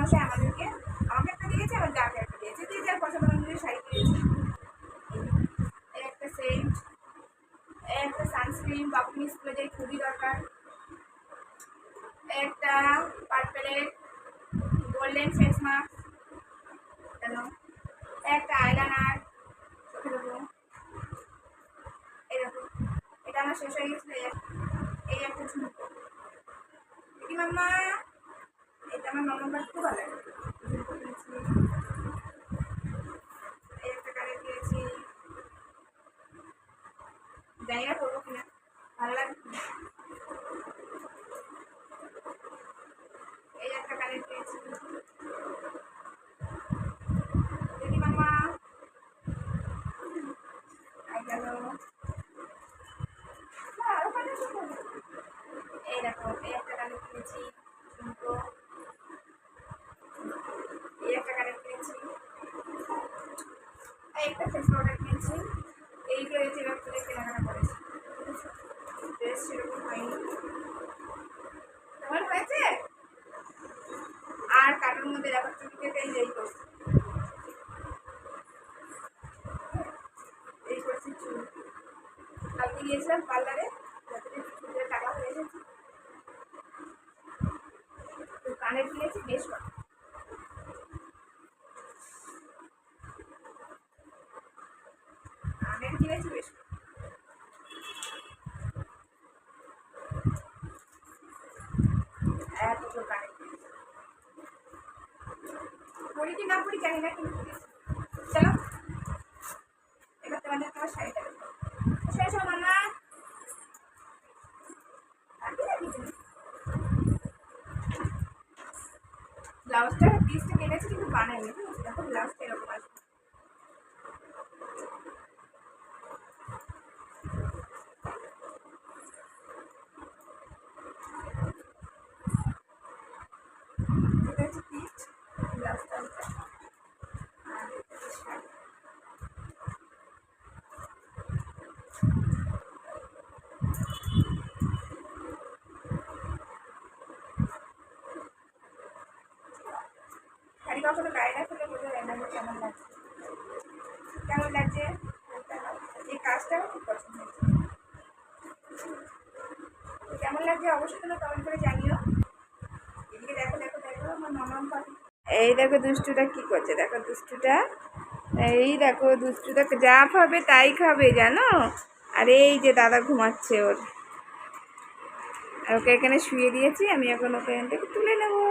মশাই আমাকে একটা দিয়েছে, আমার যাকে একটা দিয়েছে, যে যার পছন্দ অনুযায়ী শাড়ি দিয়েছে। এই একটা সেন্ট, এই একটা সানস্ক্রিন, বাবুনি স্কুলে যাই খুবই দরকার। একটা পার্পেলের গোল্ডেন ফেস মাস্ক, একটা আইলাইনার চোখে দেবো এরকম। এটা আমার শেষ হয়ে গেছিল। এই একটা ঝুমকো, কি মাম্মা, এটা আমার মামার খুব ভালো লাগে। এই একটা কানের কিনেছি, জায়গা করবো কিনা, ভালো লাগে। এই একটা কানের কিনেছি, দেখি মাম্মা। গেল আরো কানের, এই দেখো এই একটা কানের কিনেছি ঝুমকো, এই একটা কানের কিনেছি, এই একটা ফেস পাউডার কিনেছি। এইগুলো এই যে করে কেনাকাটা করেছি। ড্রেস সেরকম হয়নি, তোমার হয়েছে? আর কাটার মধ্যে দেখো চুটিকে এই করছি, এই করছি চুল। কালকে গিয়েছিলাম পার্লারে, চুলের টাকা হয়ে এসেছি। কানের কিনেছি বেশ কটা, কানের কিনেছি বেশ এতগুলো কানের কিনেছি। পড়ি কি না পড়ি জানি না, কিন্তু চলো এবার তোমাদের তোমার শাড়িটা দেখো। শেষ হো মামা, ব্লাউজটা পিসটা কিনেছি কিন্তু বানাইনি, দেখো ব্লাউজটা এরকম আসবে। এটা হচ্ছে পিস, ব্লাউজটা হচ্ছে আর শাড়ি। শাড়ি কখনো গায়ে না ফেলে বোঝা যায় না কেমন লাগছে, কেমন লাগছে। এই কাজটাও খুব পছন্দ হয়েছে, কেমন লাগছে অবশ্যই তোমরা কমেন্ট করে জানিও। এদিকে দেখো দেখো দেখো আমার মামাম পাখি, এই দেখো দুষ্টুটা কি করছে, দেখো দুষ্টুটা, এই দেখো দুষ্টুটা যা খাবে তাই খাবে জানো। আর এই যে দাদা ঘুমাচ্ছে ওর, আর ওকে এখানে শুয়ে দিয়েছি আমি, এখন ওকে এখান থেকে তুলে নেবো।